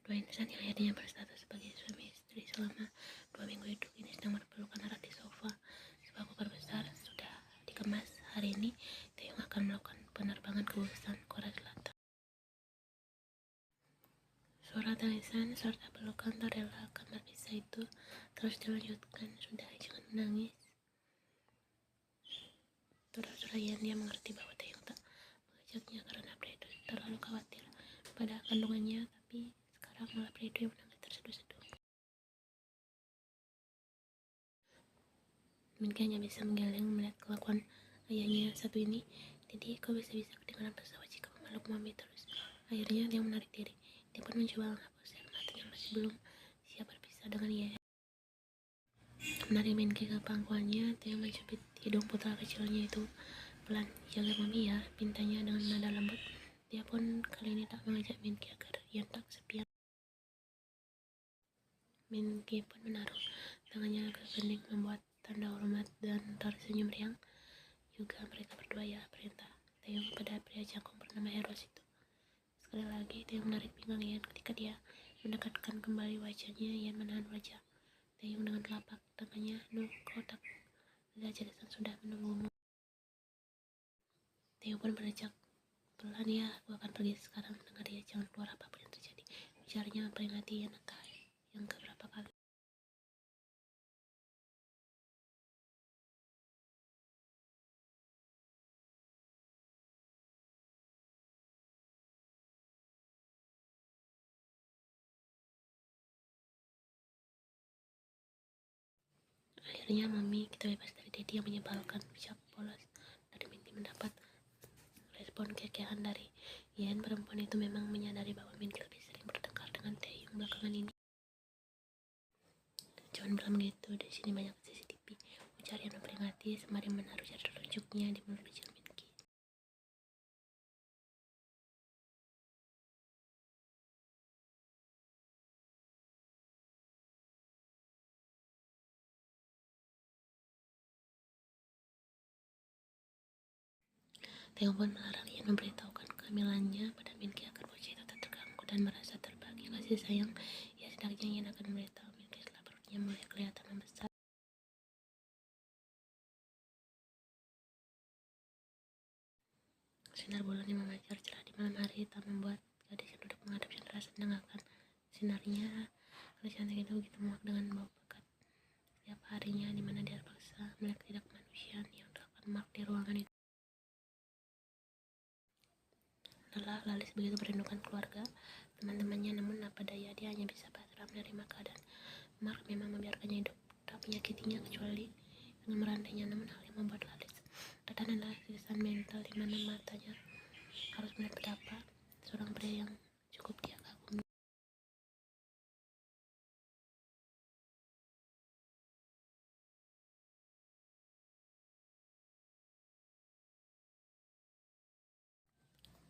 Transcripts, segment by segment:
Dua insan yang akhirnya berstatus sebagai suami istri selama 2 minggu itu kini sedang berpelukan erat di sofa sebuah koper besar. Sudah dikemas. Hari ini Taeyong akan melakukan penerbangan ke Busan, Korea Selatan. Suara tangisan serta pelukan terelakkan berpisah itu terus dilanjutkan. Sudah, jangan menangis. Surah-surah dia mengerti bahwa Taeyong tak mengajaknya karena pria itu terlalu khawatir pada kandungannya, tapi sekarang malah pria itu yang menangis terseduh-seduh. Minki hanya bisa menggeleng melihat kelakuan ayahnya satu ini. Jadi kau bisa-bisa kedengaran pesawat jika memeluk mami terus. Akhirnya dia menarik diri. Dia pun mencoba menghapus air matanya masih belum siap berpisah dengan ia. Menarik Minki ke pangkuannya, Taeyong mencubit hidung putra kecilnya itu pelan. Jaga mami ya, pintanya dengan nada lembut. Dia pun kali ini tak mengajak Minki agar ia tak kesepian. Minki pun menaruh tangannya ke kening membuat tanda hormat dan tersenyum riang. Juga mereka berdua ya, perintah Taeyong pada pria jangkung bernama Eros itu. Sekali lagi Taeyong menarik pinggang Ian. Ketika dia mendekatkan kembali wajahnya, Ian menahan wajah Taeyong dengan telapak tangannya. Kau tak lihat Jackson sudah menunggumu. Taeyong pun beranjak pelan. Ya, aku akan pergi sekarang. Dengar dia, jangan keluar apapun yang terjadi, ujarnya memperingati Ian entah yang keberapa kali. Akhirnya mami, kita bebas dari Daddy yang menyebalkan, ucap polos dari Minky mendapat respon kekehan dari Ian. Perempuan itu memang menyadari bahwa Minky lebih sering bertengkar dengan Taeyong belakangan ini. Jangan bilang begitu, di sini banyak CCTV, ujar Ian memperingati sembari menaruh jari telunjuknya di mulut kecil Minky. Taeyong pun melarang Ian memberitahukan kehamilannya pada Minky agar bocah itu tak terganggu dan merasa terbagi kasih sayang. Ya, setidaknya Ian akan memberitahu Minky setelah perutnya mulai kelihatan membesar. Sinar bulan yang memancar cerah di malam hari tak membuat gadis yang duduk menghadap jendela mendengarkan sinarnya. Gadis cantik itu begitu muak dengan bau pekat setiap harinya, di mana dia terpaksa melihat ketidakmanusiaan yang terdapat Mark di ruangan itu. Lelah, Lalis begitu merindukan keluarga, teman-temannya, namun apa daya, dia hanya bisa pasrah menerima keadaan. Mark memang membiarkannya hidup, tak menyakitinya kecuali dengan merantainya. Namun hal yang membuat Lalis tertahan adalah siksaan mental di mana matanya harus melihat betapa seorang pria yang cukup dia kagumi.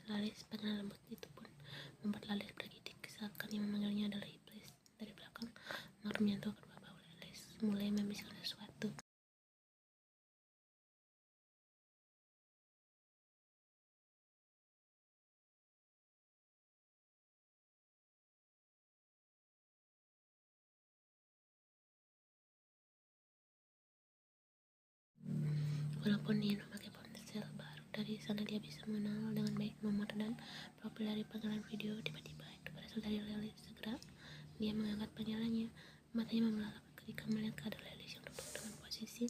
Lalis, panggilan lembut itu pun membuat Lalis bergidik seakan yang memanggilnya adalah iblis. Dari belakang, Mark menyentuh kedua bahu Lalis, mulai membisikkan sesuatu. Walaupun dia memakai ponsel baru, dari sana dia bisa mengenal dengan baik nomor dan profil dari panggilan video. Tiba-tiba itu berasal dari Lalis. Segera dia mengangkat panggilannya. Matanya memelalak ketika melihat keadaan Lalis yang duduk dengan posisi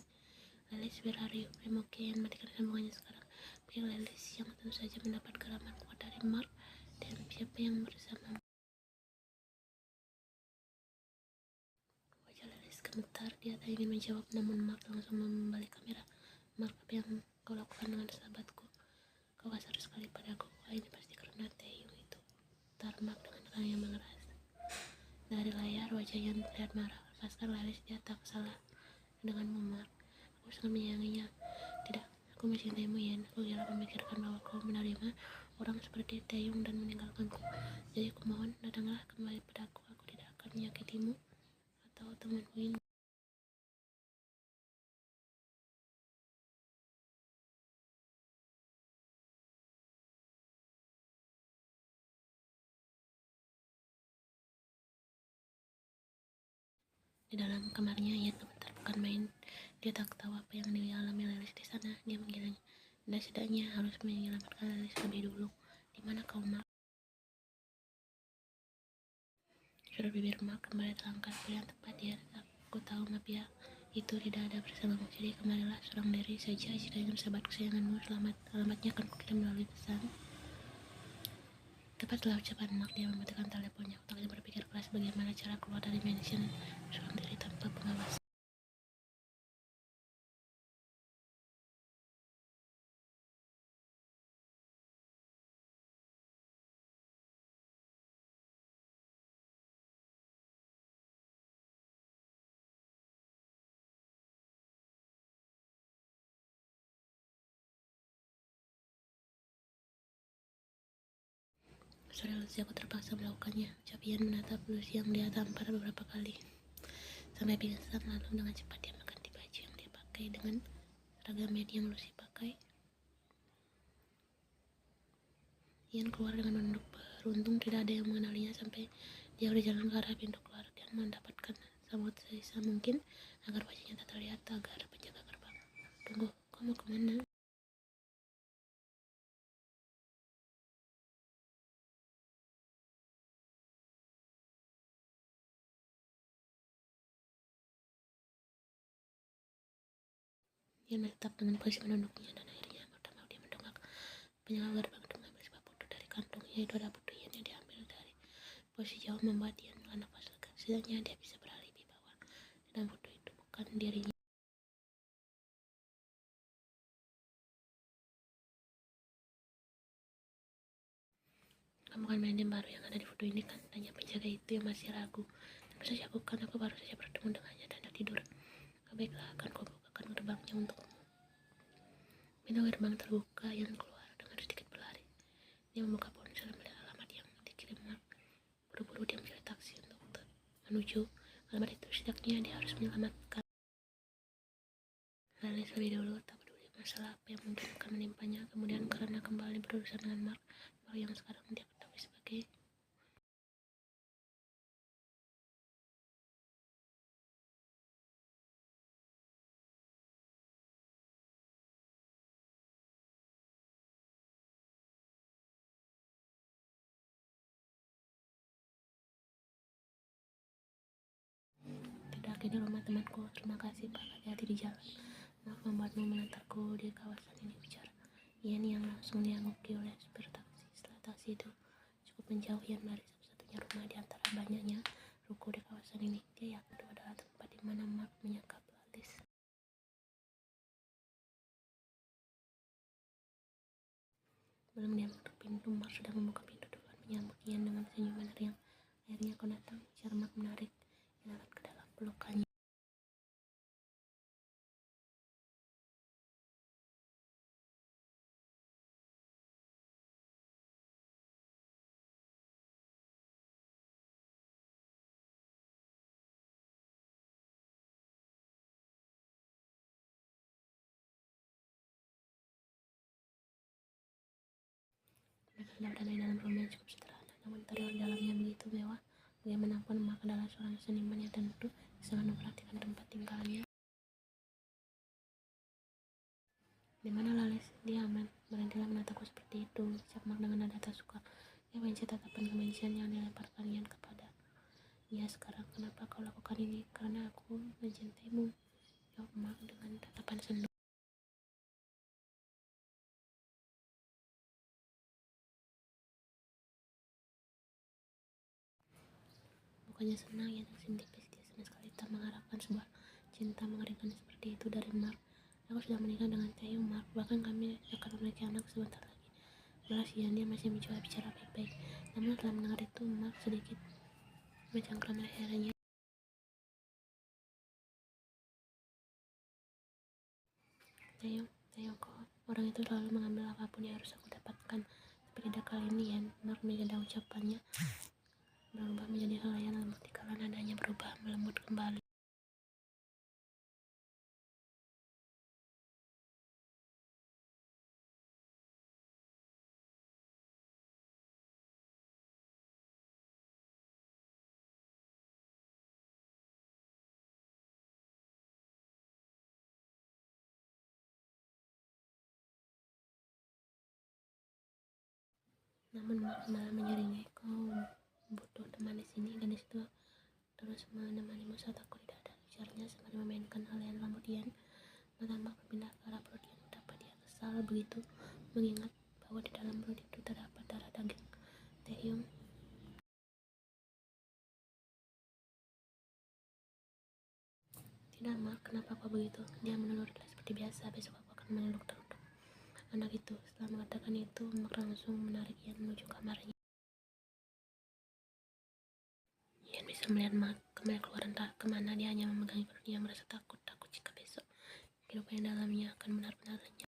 Lalis, where are you? I'm okay. Matikan sambungannya sekarang. Pikir Lalis yang tentu saja mendapat geraman kuat dari Mark. Dan siapa yang bersama? Wajah Lalis gemetar. Dia tak ingin menjawab, namun Mark langsung membalik kamera. Mark, apa yang kau lakukan dengan sahabatku? Kau kasar sekali padaku. Wah, ini pasti karena Taeyong itu, utar Mark dengan tekanan yang mengeras. Dari layar, wajahnya terlihat marah. Lepaskan Lalis, dia tak salah denganmu, Mark. Aku sangat menyayanginya. Tidak, aku mencintaimu, Yen. Aku kira memikirkan bahwa kau menerima orang seperti Taeyong dan meninggalkanku. Jadi aku mohon, datanglah kembali padaku. Aku tidak akan menyakitimu atau temanku ini. Di dalam kamarnya, Ian gemetar bukan main. Dia tak tahu apa yang dialami Lilis di sana. Dia menggilanya. Dan setidaknya harus menyelamatkan Lilis lebih dulu. Di mana kau, Mark? Suara bibir Mark kembali terangkat. Pilihan tepat, dia. Aku tahu mafia itu tidak ada bersamamu. Jadi kemarilah seorang diri saja jika ingin sahabat kesayanganmu selamat. Alamatnya akan kukirim melalui pesan. Tepat setelah ucapan Mark, dia mematikan teleponnya. Otaknya berpikir keras bagaimana cara keluar dari mansion seorang diri tanpa pengawas. Sorry Lucy, aku terpaksa melakukannya. Ucap Ian menatap Lucy yang dia tampar beberapa kali sampai pingsan. Lalu dengan cepat dia mengganti baju yang dia pakai dengan seragam media yang Lucy pakai. Ian keluar dengan menunduk. Beruntung tidak ada yang mengenalinya sampai dia berjalan ke arah pintu keluar dan mendapatkan sambutan sebisa mungkin agar wajahnya tak terlihat agar penjaga gerbang. Tunggu, kau mau kemana? Ian menetap dengan posisi menunduknya dan akhirnya pertama dia mendongak penjaga gerbang untuk mengambil sebuah foto dari kantongnya. Itu ada foto Ian yang diambil dari posisi jauh membuat Ian menghela nafas lega. Setidaknya dia bisa beralibi bahwa dalam foto itu bukan dirinya. Kamu kan mantan baru yang ada di foto ini kan? Tanya penjaga itu yang masih ragu. Tentu saja bukan, aku baru saja bertemu dengannya dan tidur. Baiklah, akan kau bukakan gerbangnya untukmu. Pintu gerbang terbuka, yang keluar dengan sedikit berlari. Dia membuka ponsel melihat alamat yang dikirim Mark. Buru-buru dia mencari taksi untuk menuju alamat itu. Setidaknya dia harus menyelamatkan Lilis lebih dulu, tak peduli masalah apa yang mungkin akan menimpanya. Kemudian karena kembali berurusan dengan Mark yang sekarang dia ketahui sebagai tidak ini rumah temanku. Terima kasih Pak, hati-hati di jalan. Maaf membuatmu mengantarku di kawasan ini, bicara Ian yang langsung dianggupi oleh supir taksi. Setelah taksi itu cukup menjauh, Ian dari satu-satunya rumah di antara banyaknya ruko di kawasan ini. Dia yakin itu adalah tempat di mana Mark menyekap Lilis. Belum dia menutup pintu, Mark sudah membuka pintu duluan, menyambut Ian dengan senyuman riang. Akhirnya kau datang, ujar Mark menarik Ian ke dalam pelukannya. Mereka sudah berada di dalam rumah yang cukup sederhana, namun interior dalamnya begitu mewah. Bagaimanapun, Mark adalah seorang seniman yang tentu sangat memperhatikan tempat tinggalnya. Di mana Lilis? Dia aman. Berhentilah menatapku seperti itu, ucap Mark dengan nada tak suka. Dia benci tatapan kebencian yang dilemparkan Ian kepada dia sekarang. Kenapa kau lakukan ini? Karena aku mencintaimu, jawab Mark dengan tatapan sendu. Bukannya senang, Ian tersenyum tipis. Dia sama sekali tak mengharapkan sebuah cinta mengerikan seperti itu dari Mark. Aku sudah menikah dengan Taeyu, Mark. Bahkan kami akan memiliki anak sebentar lagi. Belas Ian, dia masih mencoba bicara baik-baik. Namun setelah mendengar itu, Mark sedikit mencangkram lehernya. Taeyu, kok orang itu selalu mengambil apapun yang harus aku dapatkan. Tapi tidak kali ini, Ian. Mark menjaga ucapannya berubah menjadi hal yang lembut dikala nadanya berubah melembut kembali. namun Mark malah menyaringi, kau butuh teman di sini, dan disitu terus menemanimu saat aku tidak ada, ujarnya sembari memainkan helaian rambut Ian. Mata Mark berpindah ke arah perut Ian, betapa dia kesal begitu mengingat bahwa di dalam perut itu terdapat darah daging Taehyung. Tidak Mark, kenapa kau begitu? Dia menelurkan seperti biasa, besok aku akan meluk anak itu. Setelah mengatakan itu, Mark langsung menarik Ian menuju kamarnya. Ian bisa melihat Mark kembali keluar entah kemana. Dia hanya memegangi perutnya, merasa takut jika besok kehidupan yang dalamnya akan benar-benar lenyap.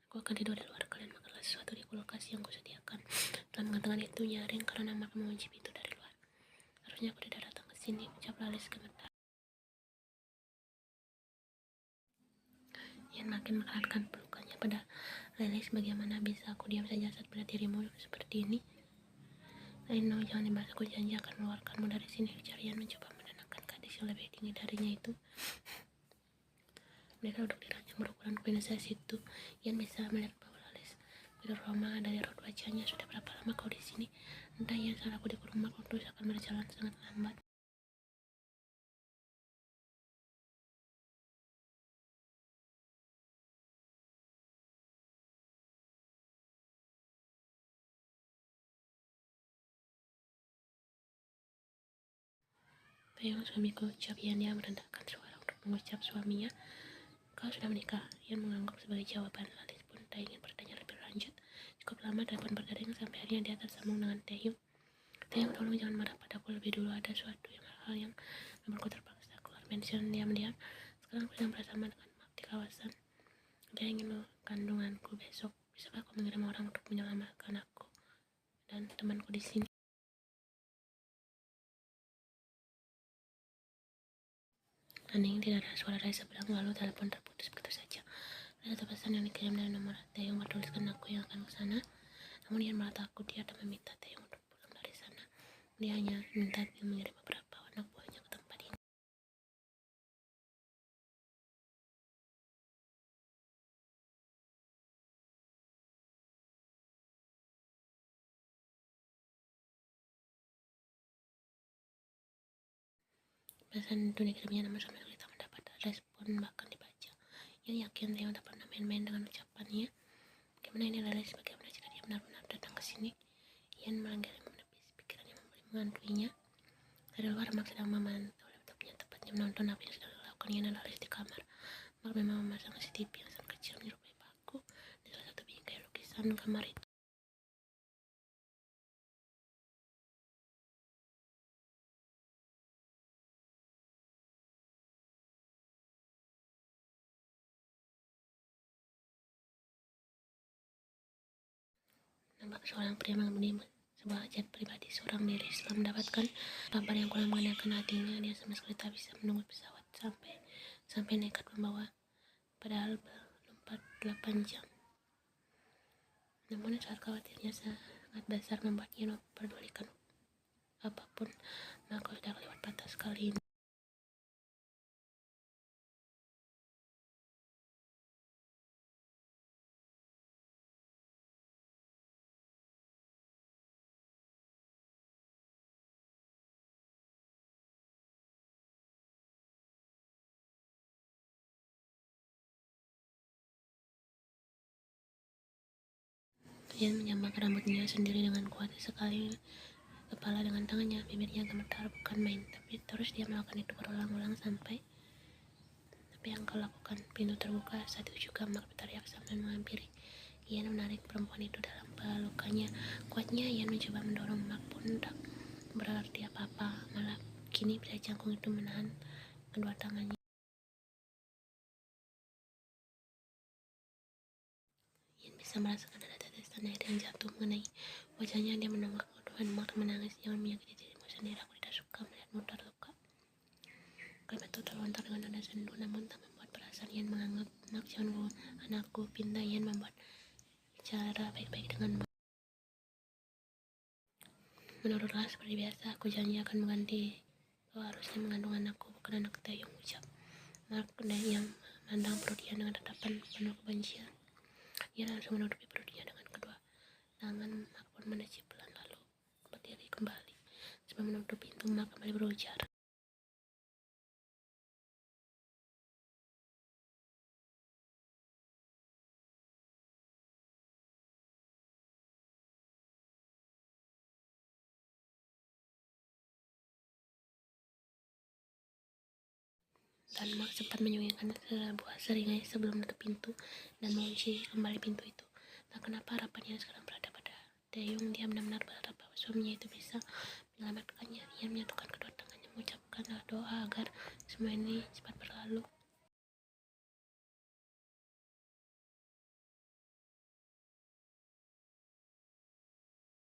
Aku akan tidur di luar, kalian makanlah sesuatu di kulkas yang kusediakan. Setelah mengatakan itu, nyaring karena Mark mengunci pintu dari luar. Harusnya aku tidak datang ke sini, ucap Lalis gemetar. Ian makin mengeratkan pelukannya pada Lalis. Bagaimana bisa aku diam saja saat melihat dirimu seperti ini? Aino, jangan dibahas, aku janji akan mengeluarkanmu dari sini, ujar Ian mencoba menenangkan gadis yang lebih tinggi darinya itu. Mereka duduk di ranjang berukuran kuinsa situ. Ian bisa melihat bahwa Lalis begitu ramah dari raut wajahnya. Sudah berapa lama kau di sini? Entah Ian, saat aku di rumah, waktu akan berjalan sangat lambat. Taehyung, suamiku, ucap Ian. Dia merendahkan suara untuk mengucap suaminya. Kau sudah menikah? Ian menganggap sebagai jawaban. Lalis pun tak ingin bertanya lebih lanjut. Cukup lama telepon berdering sampai akhirnya dia tersambung dengan Taehyung. Taehyung, tolong jangan marah padaku lebih dulu. Ada suatu hal yang membuatku terpaksa keluar mention. Diam-diam sekarang aku sedang bersama dengan Mark di kawasan. Dia ingin kandunganku besok. Bisakah aku mengirim orang untuk menyelamatkan aku dan temanku di sini? Hening, tidak ada suara dari seberang, lalu telepon terputus begitu saja. Ada satu pesan yang dikirim dari nomor Taehyung bertuliskan aku yang akan ke sana. Namun dia malah takut. Dia tak meminta Taehyung untuk pulang dari sana. Dia hanya minta dia mengirim beberapa anak buahnya ke tempat ini. Pesan itu dikirimnya namun sama sekali tak mendapat respon bahkan dibaca. Ia yakin Taehyung tak pernah main-main dengan ucapannya. Bagaimana ini Lalis? Bagaimana jika dia benar-benar datang ke sini? Ian melanggar menepis pikirannya membeli mengantuinya. Dari luar, Mark sedang memantau laptopnya, tepatnya menonton apa yang sedang dilakukan Ian dan Lalis di kamar. Mark memang memasang CCTV yang sangat kecil menyerupai paku di salah satu bingkai lukisan kamar itu. Nampak seorang pria mengemudi sebuah jet pribadi seorang diri. Setelah mendapatkan kabar yang kurang mengenakan hatinya, dia sama sekali tak bisa menunggu pesawat sampai nekat membawa, padahal belum 48 jam. Namun saat khawatirnya sangat besar membuat ia memperdulikan apapun, maka sudah lewat batas kali ini. Ian menyambak rambutnya sendiri dengan kuat sekali kepala dengan tangannya. Bibirnya gemetar bukan main, tapi terus dia melakukan itu berulang-ulang sampai apa yang kau lakukan. Pintu terbuka. Saat itu juga Mark berteriak sambil menghampiri. Ian menarik perempuan itu dalam pelukannya kuatnya. Ian mencoba mendorong Mark pun tak berarti apa-apa. Malah kini pria cangkung itu menahan kedua tangannya. Ian bisa merasakan ada tetesan air yang jatuh mengenai wajahnya. Dia menolak keduaan Mark menangis. Jangan menyakiti dirimu sendiri. Aku tidak suka melihatmu terluka. Kalimat itu terlontar dengan nada sendu, namun tak membuat perasaan Ian menganggap Mark. Jangan anakku, pinta Ian membuat bicara baik-baik dengan Mark. menurutlah seperti biasa, aku janji akan mengganti. Kau harusnya mengandung anakku, bukan anak Taeyong, ucap Mark yang memandang perutnya dengan tatapan penuh kebencian. Ia langsung menutupi perutnya dengan kedua tangan. Mark pun menecip pelan lalu berdiri kembali. Sebelum menutup pintu, Mark kembali berujar. Dan Mark sempat menyunyikan sebuah seringai sebelum menutup pintu dan mengunci kembali pintu itu. Tak kenapa harapannya sekarang berada pada Taeyong. Dia benar-benar berharap bahwa suaminya itu bisa menyelamatkannya. Ia menyatukan kedua tangannya mengucapkan doa agar semua ini cepat berlalu.